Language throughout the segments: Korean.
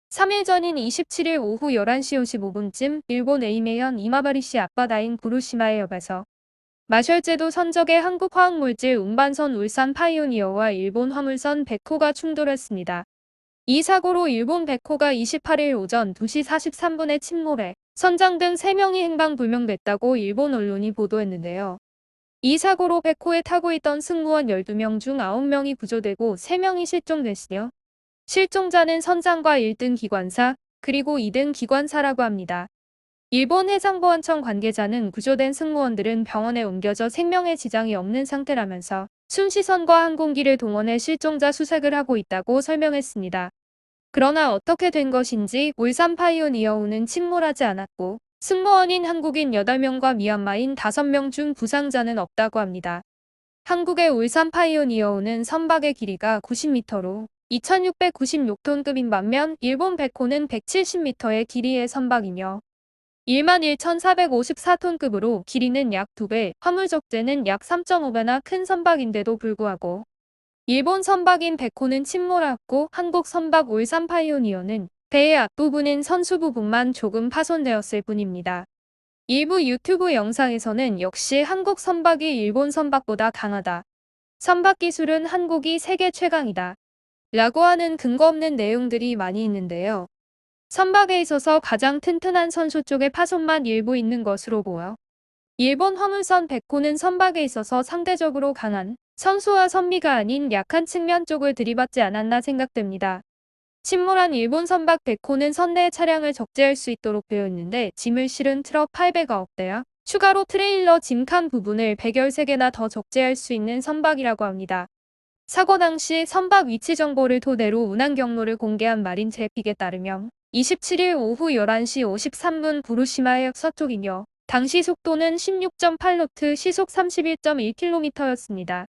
3일 전인 27일 오후 11시 55분쯤 일본 에이메현 이마바리시 앞바다인 구루시마의 옆에서 마셜제도 선적의 한국 화학물질 운반선 울산 파이오니어와 일본 화물선 백호가 충돌했습니다. 이 사고로 일본 백호가 28일 오전 2시 43분에 침몰해 선장 등 3명이 행방불명됐다고 일본 언론이 보도했는데요. 이 사고로 백호에 타고 있던 승무원 12명 중 9명이 구조되고 3명이 실종됐으며 실종자는 선장과 1등 기관사, 그리고 2등 기관사라고 합니다. 일본 해상보안청 관계자는 구조된 승무원들은 병원에 옮겨져 생명에 지장이 없는 상태라면서 순시선과 항공기를 동원해 실종자 수색을 하고 있다고 설명했습니다. 그러나 어떻게 된 것인지 울산 파이오니어호는 침몰하지 않았고 승무원인 한국인 8명과 미얀마인 5명 중 부상자는 없다고 합니다. 한국의 울산 파이오니어호는 선박의 길이가 90m로 2696톤급인 반면 일본 백호는 170m의 길이의 선박이며 11,454톤급으로 길이는 약 2배, 화물 적재는 약 3.5배나 큰 선박인데도 불구하고 일본 선박인 백호는 침몰하였고 한국 선박 울산 파이오니어는 배의 앞부분인 선수 부분만 조금 파손되었을 뿐입니다. 일부 유튜브 영상에서는 역시 한국 선박이 일본 선박보다 강하다. 선박 기술은 한국이 세계 최강이다. 라고 하는 근거 없는 내용들이 많이 있는데요. 선박에 있어서 가장 튼튼한 선수 쪽에 파손만 일부 있는 것으로 보여 일본 화물선 백호는 선박에 있어서 상대적으로 강한 선수와 선미가 아닌 약한 측면 쪽을 들이받지 않았나 생각됩니다. 침몰한 일본 선박 백호는 선내의 차량을 적재할 수 있도록 되어 있는데 짐을 실은 트럭 809대야 추가로 트레일러 짐칸 부분을 113개나 더 적재할 수 있는 선박이라고 합니다. 사고 당시 선박 위치 정보를 토대로 운항 경로를 공개한 마린 제픽에 따르면 27일 오후 11시 53분 부루시마의 서쪽이며 당시 속도는 16.8노트 시속 31.1km였습니다.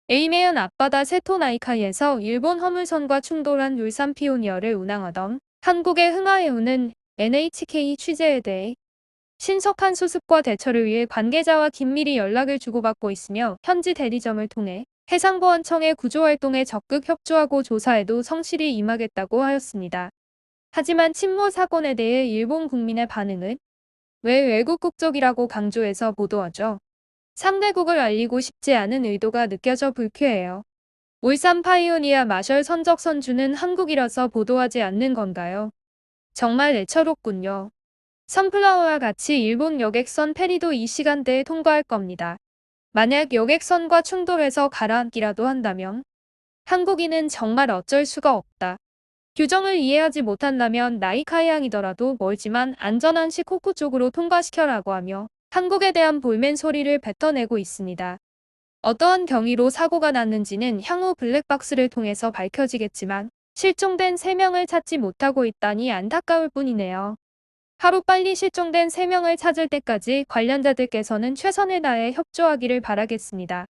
에이메현 앞바다 세토나이카이에서 일본 화물선과 충돌한 울산 피오니어를 운항하던 한국의 흥하해운은 NHK 취재에 대해 신속한 수습과 대처를 위해 관계자와 긴밀히 연락을 주고받고 있으며 현지 대리점을 통해 해상보안청의 구조활동에 적극 협조하고 조사에도 성실히 임하겠다고 하였습니다. 하지만 침몰 사건에 대해 일본 국민의 반응은 왜 외국 국적이라고 강조해서 보도하죠? 상대국을 알리고 싶지 않은 의도가 느껴져 불쾌해요. 울산 파이오니아 마셜 선적 선주는 한국이라서 보도하지 않는 건가요? 정말 애처롭군요. 선플라워와 같이 일본 여객선 페리도 이 시간대에 통과할 겁니다. 만약 여객선과 충돌해서 가라앉기라도 한다면 한국인은 정말 어쩔 수가 없다. 규정을 이해하지 못한다면 나이카이항이더라도 멀지만 안전한 시코쿠 쪽으로 통과시켜라고 하며 한국에 대한 볼멘 소리를 뱉어내고 있습니다. 어떠한 경위로 사고가 났는지는 향후 블랙박스를 통해서 밝혀지겠지만 실종된 3명을 찾지 못하고 있다니 안타까울 뿐이네요. 하루빨리 실종된 3명을 찾을 때까지 관련자들께서는 최선을 다해 협조하기를 바라겠습니다.